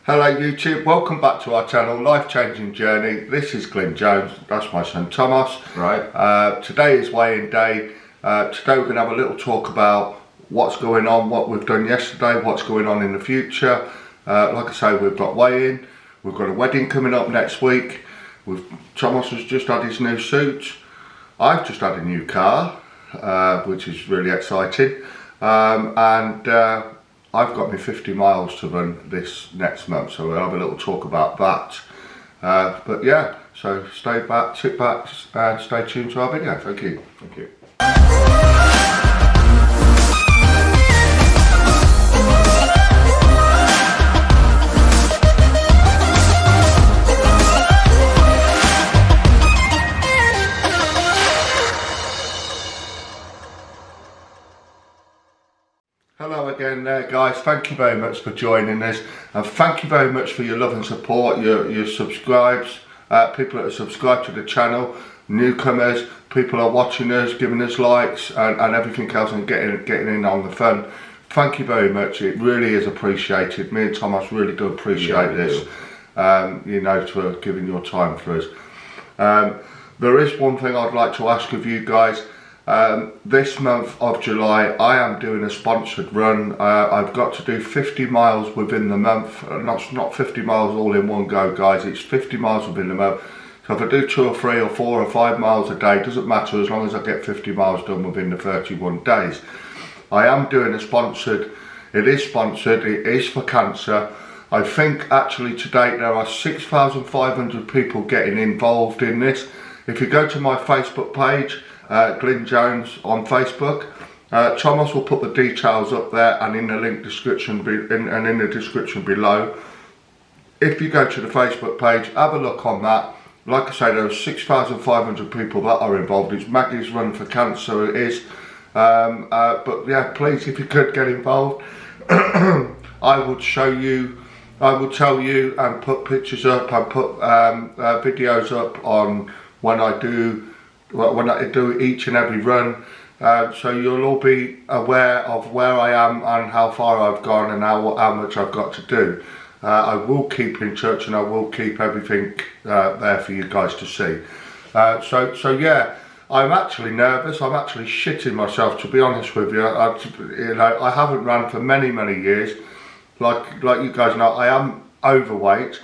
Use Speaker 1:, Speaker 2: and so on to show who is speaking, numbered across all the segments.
Speaker 1: Hello YouTube, welcome back to our channel, Life Changing Journey. This is Glyn Jones, that's my son Thomas.
Speaker 2: Right.
Speaker 1: Today is weigh-in day. Today we're going to have a little talk about what's going on, what we've done yesterday, what's going on in the future. Like I say, we've got weigh-in, we've got a wedding coming up next week. Thomas has just had his new suit. I've just had a new car, which is really exciting. I've got me 50 miles to run this next month, so we'll have a little talk about that. But yeah, so sit back and stay tuned to our video. Thank you.
Speaker 2: Thank you.
Speaker 1: Hello again there guys, thank you very much for joining us, and thank you very much for your love and support, your subscribes, people that are subscribed to the channel, newcomers, people are watching us, giving us likes and everything else, and getting in on the fun. Thank you very much, it really is appreciated. Me and Thomas really do appreciate this, you know, for giving your time for us. There is one thing I'd like to ask of you guys. This month of July I am doing a sponsored run. I've got to do 50 miles within the month, not 50 miles all in one go guys, it's 50 miles within the month. So if I do 2 or 3 or 4 or 5 miles a day, doesn't matter as long as I get 50 miles done within the 31 days. I am doing a sponsored, it is for cancer. I think actually to date there are 6,500 people getting involved in this. If you go to my Facebook page, Glyn Jones on Facebook, Thomas will put the details up there and in the link description and in the description below. If you go to the Facebook page, have a look on that. Like I say, there are 6,500 people that are involved. It's Maggie's Run for Cancer, it is. But yeah, please, if you could get involved, I would show you, I will tell you and put pictures up and put videos up on when I do each and every run, so you'll all be aware of where I am and how far I've gone and how much I've got to do. I will keep in touch and I will keep everything there for you guys to see. So yeah, I'm actually nervous. I'm actually shitting myself, to be honest with you. I haven't run for many years. Like you guys know, I am overweight.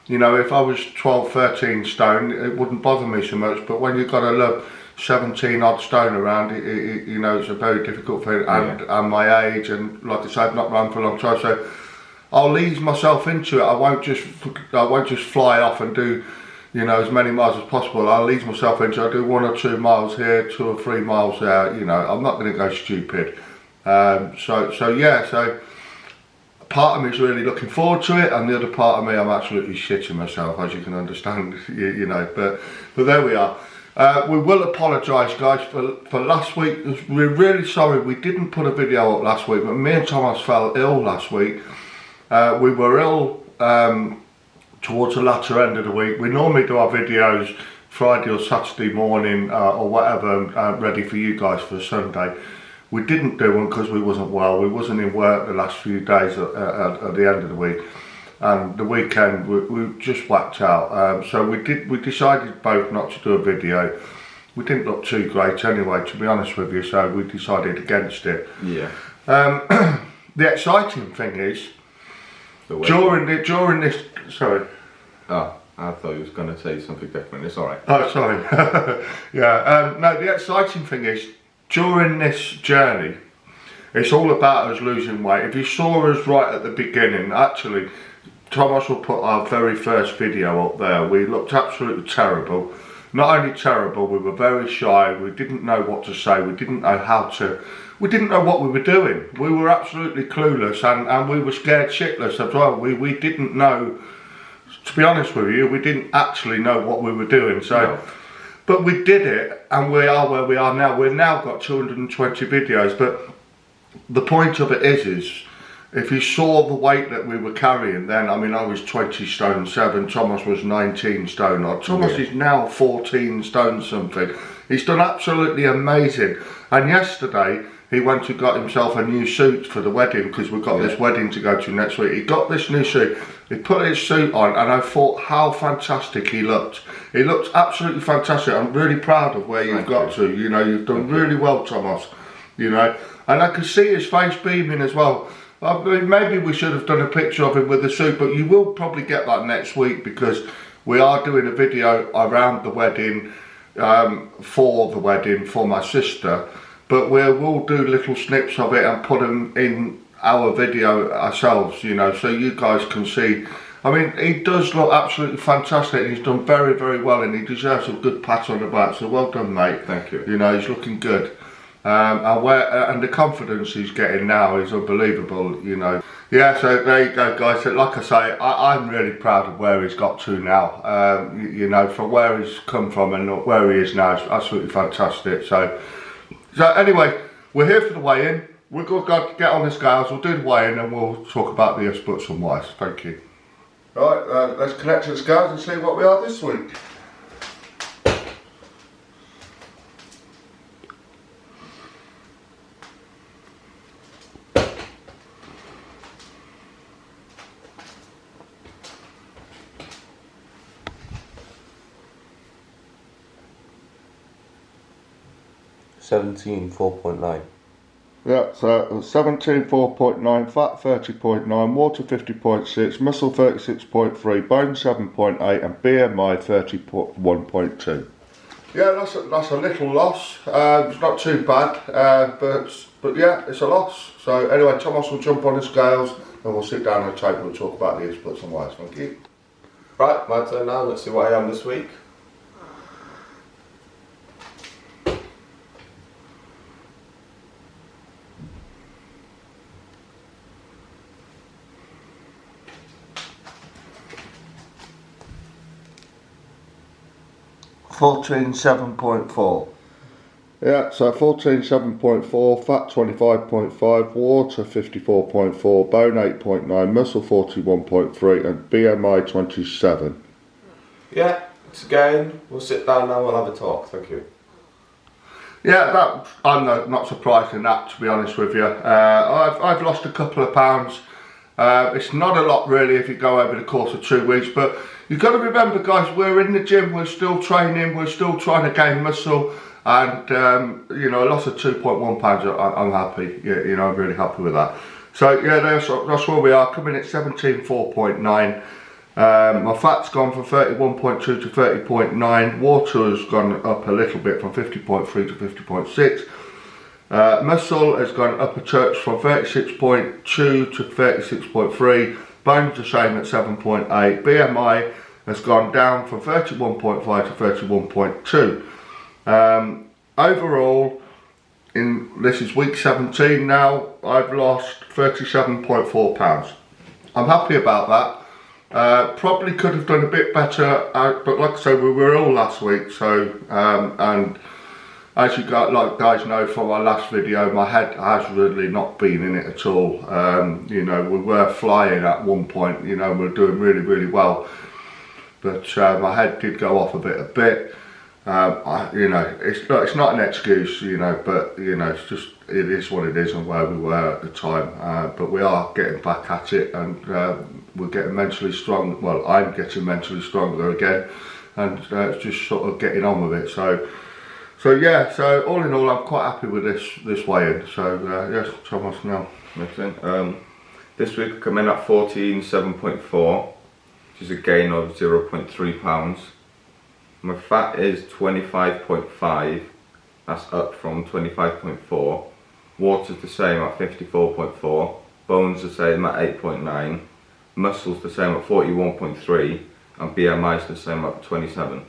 Speaker 1: You know, if I was 12, 13 stone, it wouldn't bother me so much. But when you've got a look 17 odd stone around, you know, it's a very difficult thing. And my age, and like I said, I've not run for a long time, so I'll ease myself into it. I won't just fly off and do, you know, as many miles as possible. I'll ease myself into it. I'll do 1 or 2 miles here, 2 or 3 miles there. You know, I'm not going to go stupid. So yeah. Part of me is really looking forward to it, and the other part of me, I'm absolutely shitting myself, as you can understand, you know, but there we are. We will apologise guys for last week. We're really sorry we didn't put a video up last week, but me and Thomas fell ill last week. We were ill towards the latter end of the week. We normally do our videos Friday or Saturday morning or whatever, ready for you guys for Sunday. We didn't do one because we wasn't well. We wasn't in work the last few days at the end of the week, and the weekend we just whacked out. So we decided both not to do a video. We didn't look too great anyway, to be honest with you. So we decided against it.
Speaker 2: Yeah.
Speaker 1: The exciting thing is during this. Sorry.
Speaker 2: Oh, I thought you was going to say something different. It's all right.
Speaker 1: Oh, sorry. Yeah. No, the exciting thing is, during this journey, it's all about us losing weight. If you saw us right at the beginning, actually, Thomas will put our very first video up there. We looked absolutely terrible. Not only terrible, we were very shy. We didn't know what to say. We didn't know we didn't know what we were doing. We were absolutely clueless, and we were scared shitless as well. We didn't know, to be honest with you, we didn't actually know what we were doing. So. No. But we did it, and we are where we are now. We've now got 220 videos, but the point of it is, if you saw the weight that we were carrying then, I mean, I was 20 stone 7, Thomas was 19 stone odd. Thomas is now 14 stone something. He's done absolutely amazing. And yesterday, he went and got himself a new suit for the wedding, because we've got this wedding to go to next week. He got this new suit, he put his suit on, and I thought how fantastic he looked. He looked absolutely fantastic. I'm really proud of where you've got to. You know, you've done really well, Thomas. You know, and I could see his face beaming as well. I mean, maybe we should have done a picture of him with the suit, but you will probably get that next week, because we are doing a video around the wedding, for the wedding for my sister. But we'll do little snips of it and put them in our video ourselves, you know, so you guys can see. I mean, he does look absolutely fantastic. He's done very, very well, and he deserves a good pat on the back. So well done, mate.
Speaker 2: Thank you.
Speaker 1: You know, he's looking good. And the confidence he's getting now is unbelievable, you know. Yeah, so there you go, guys. So like I say, I'm really proud of where he's got to now. You know, from where he's come from and where he is now, it's absolutely fantastic. So anyway, we're here for the weigh-in. We're going to get on the scales, we'll do the weigh-in, and we'll talk about the buts and whys. Thank you. Right, let's connect to the scales and see what we are this week.
Speaker 3: Seventeen 4.9.
Speaker 1: Yeah, so 17.4.9, fat 30.9, water 50.6, muscle 36.3, bone 7.8, and BMI 31.2. Yeah, that's a little loss. It's not too bad, but yeah, it's a loss. So anyway, Thomas will jump on the scales, and we'll sit down at the table and talk about the inputs and whys. Thank you.
Speaker 2: Right, my turn now. Let's see what I am this week.
Speaker 1: $14.7.4. Yeah, so 14.7.4, fat 25.5, water 54.4, bone 8.9, muscle 41.3, and BMI 27.
Speaker 2: Yeah, it's again, we'll sit down now, we'll have a talk. Thank you.
Speaker 1: Yeah, I'm not surprised in that, to be honest with you. I've lost a couple of pounds. It's not a lot really if you go over the course of 2 weeks, but you've got to remember, guys, we're in the gym, we're still training, we're still trying to gain muscle, and you know, a loss of 2.1 pounds, I'm happy. Yeah, you know, I'm really happy with that. So yeah, that's where we are, coming at 17.4.9. My fat's gone from 31.2 to 30.9. Water has gone up a little bit from 50.3 to 50.6. Muscle has gone up a touch from 36.2 to 36.3. Bones the same at 7.8. BMI has gone down from 31.5 to 31.2. Overall, this is week 17 now, I've lost 37.4 pounds. I'm happy about that. Probably could have done a bit better, but like I said, we were ill last week, so and as you guys know from our last video, my head has really not been in it at all. You know, we were flying at one point, you know, we were doing really, really well, but my head did go off a bit. You know, it's not an excuse, you know, but you know, it is what it is and where we were at the time. But we are getting back at it, and we're getting mentally strong. Well, I'm getting mentally stronger again, and it's just sort of getting on with it. So yeah, so all in all, I'm quite happy with this weigh-in. So yes, Thomas now.
Speaker 2: Excellent. This week I come in at 14.7.4, which is a gain of 0.3 pounds. My fat is 25.5, that's up from 25.4. Water's the same at 54.4. Bones the same at 8.9. Muscles the same at 41.3. And BMI's the same at 27.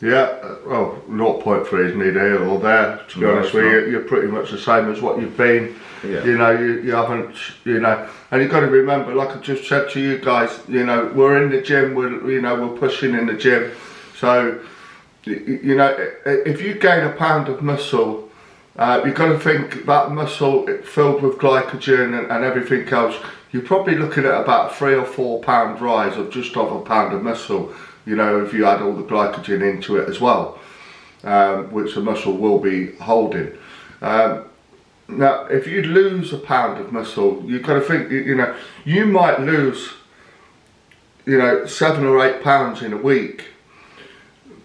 Speaker 1: Yeah, well, 0.3 is neither here or there, to be honest with you. You're pretty much the same as what you've been. Yeah. You know, you haven't, you know, and you've got to remember, like I just said to you guys, you know, we're in the gym, we're pushing in the gym. So, you know, if you gain a pound of muscle, you've got to think that muscle filled with glycogen and everything else, you're probably looking at about 3 or 4 pound rise of just off a pound of muscle. You know, if you add all the glycogen into it as well, which the muscle will be holding. Now, if you lose a pound of muscle, you've got to think, you know, you might lose, you know, 7 or 8 pounds in a week.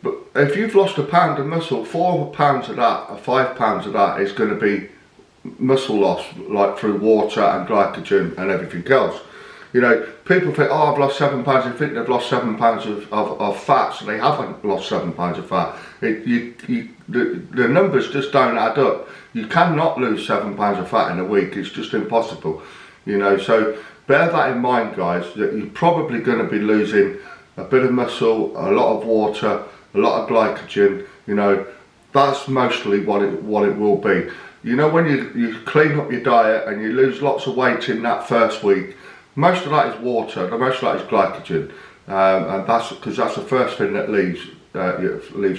Speaker 1: But if you've lost a pound of muscle, 4 pounds of that or 5 pounds of that is going to be muscle loss, like through water and glycogen and everything else. You know, people think, oh, I've lost 7 pounds. They think they've lost 7 pounds of fat, so they haven't lost 7 pounds of fat. The numbers just don't add up. You cannot lose 7 pounds of fat in a week. It's just impossible. You know, so bear that in mind, guys, that you're probably going to be losing a bit of muscle, a lot of water, a lot of glycogen. You know, that's mostly what it will be. You know, when you clean up your diet and you lose lots of weight in that first week, most of that is water, most of that is glycogen, and that's because that's the first thing that leaves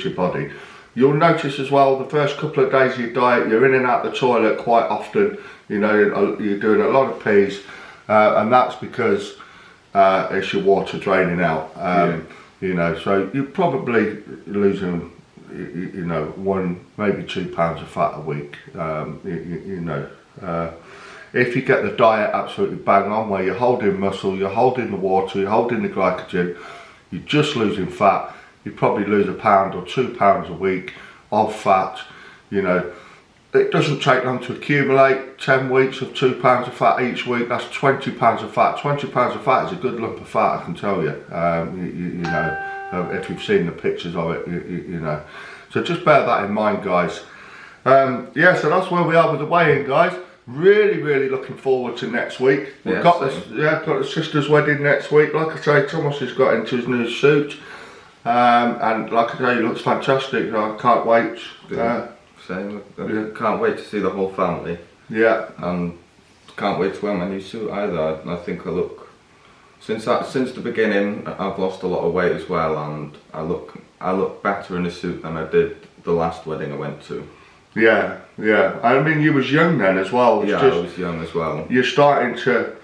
Speaker 1: your body. You'll notice as well, the first couple of days of your diet, you're in and out the toilet quite often. You know, you're doing a lot of pees, and that's because it's your water draining out. You know, so you're probably losing, you know, 1, maybe 2 pounds of fat a week. You know, if you get the diet absolutely bang on, where you're holding muscle, you're holding the water, you're holding the glycogen, you're just losing fat, you probably lose 1 pound or 2 pounds a week of fat. You know, it doesn't take long to accumulate. 10 weeks of 2 pounds of fat each week, that's 20 pounds of fat. 20 pounds of fat is a good lump of fat, I can tell you. You know, if you've seen the pictures of it, you know. So just bear that in mind, guys. Yeah, so that's where we are with the weigh-in, guys. Really looking forward to next week. We've got the sister's wedding next week. Like I say, Thomas has got into his new suit, and like I say, he looks fantastic. I can't wait.
Speaker 2: Same. Can't wait to see the whole family.
Speaker 1: Yeah.
Speaker 2: And can't wait to wear my new suit either. I think I look, since the beginning, I've lost a lot of weight as well, and I look better in a suit than I did the last wedding I went to.
Speaker 1: Yeah. I mean, you was young then as well.
Speaker 2: Yeah, I was young as well.
Speaker 1: You're starting to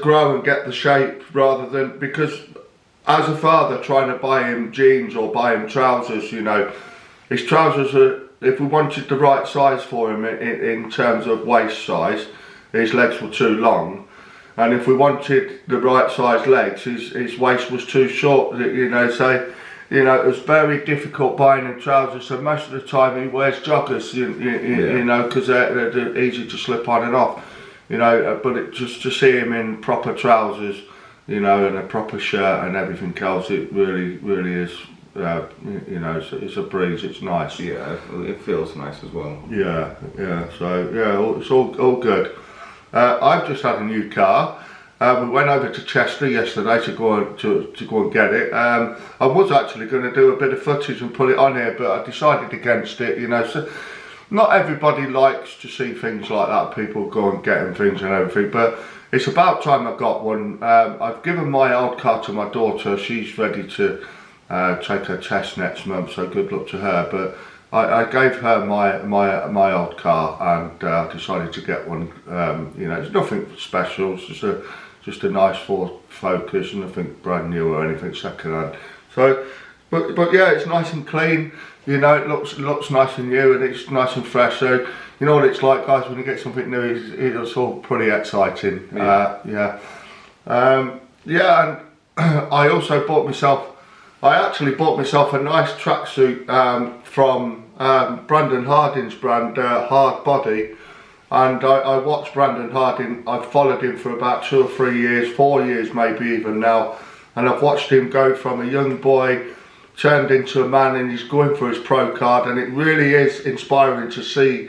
Speaker 1: grow and get the shape, rather than, because as a father trying to buy him jeans or buy him trousers, you know, his trousers are, if we wanted the right size for him in terms of waist size, his legs were too long. And if we wanted the right size legs, his waist was too short, you know, so, you know, it was very difficult buying him trousers. So most of the time he wears joggers, you know, because they're easy to slip on and off, you know, but just to see him in proper trousers, you know, and a proper shirt and everything else, it really is, you know, it's a breeze, it's nice.
Speaker 2: Yeah, it feels nice as well.
Speaker 1: Yeah, so yeah, it's all good. I've just had a new car. We went over to Chester yesterday to go and get it. I was actually going to do a bit of footage and put it on here, but I decided against it. You know, so not everybody likes to see things like that. People go and getting things and everything, but it's about time I got one. I've given my old car to my daughter. She's ready to take her test next month, so good luck to her. But I gave her my old car, and I decided to get one. You know, it's nothing special. It's just a nice Ford Focus, nothing brand new or anything second hand. So, but yeah, it's nice and clean. You know, it looks nice and new, and it's nice and fresh. So you know what it's like, guys, when you get something new. It's all pretty exciting. Yeah. And I also bought myself. I actually bought myself a nice tracksuit from Brandon Harding's brand, Hard Body. And I watched Brandon Harding. I've followed him for about 2 or 3 years, 4 years maybe even now. And I've watched him go from a young boy turned into a man, and he's going for his pro card. And it really is inspiring to see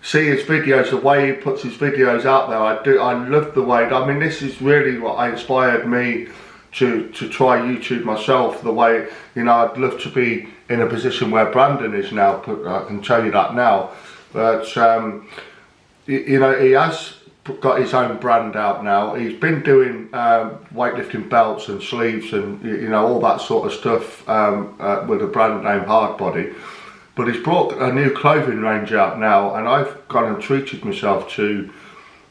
Speaker 1: his videos, the way he puts his videos out there. I love the way, I mean, this is really what inspired me to try YouTube myself. The way, you know, I'd love to be in a position where Brandon is now, I can tell you that now. But you know, he has got his own brand out now. He's been doing weightlifting belts and sleeves and, you know, all that sort of stuff with a brand name Hard Body. But he's brought a new clothing range out now, and I've gone and treated myself to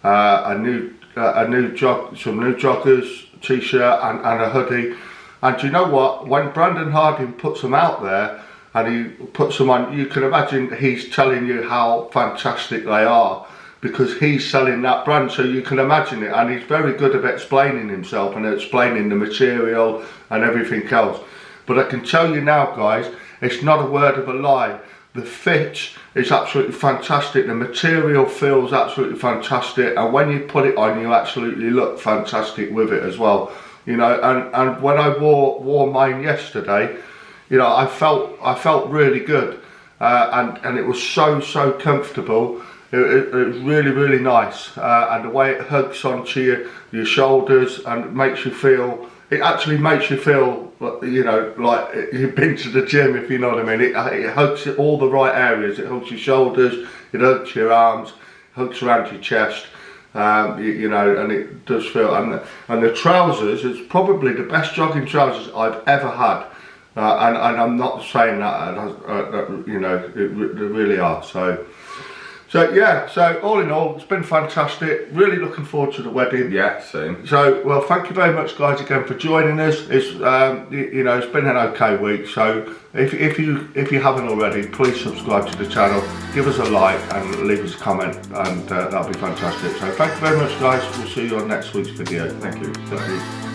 Speaker 1: some new joggers, t-shirt and a hoodie. And do you know what? When Brandon Harding puts them out there, and he puts them on, you can imagine he's telling you how fantastic they are because he's selling that brand, so you can imagine it. And he's very good at explaining himself and explaining the material and everything else. But I can tell you now, guys, it's not a word of a lie. The fit is absolutely fantastic, the material feels absolutely fantastic, and when you put it on you absolutely look fantastic with it as well, you know. And when I wore mine yesterday, you know, I felt really good, and it was so comfortable. It was really nice, and the way it hugs onto your shoulders and makes you feel, it actually makes you feel, you know, like you've been to the gym, if you know what I mean. It hugs all the right areas. It hugs your shoulders, it hugs your arms, hugs around your chest, you know, and it does feel, and the trousers, it's probably the best jogging trousers I've ever had, and I'm not saying that, you know, they really are. So yeah, so all in all, it's been fantastic. Really looking forward to the wedding.
Speaker 2: Yeah, same.
Speaker 1: So, well, thank you very much, guys, again for joining us. It's you know, it's been an okay week. So if you haven't already, please subscribe to the channel, give us a like, and leave us a comment, and that'll be fantastic. So thank you very much, guys. We'll see you on next week's video.
Speaker 2: Thank you.
Speaker 1: Thank you.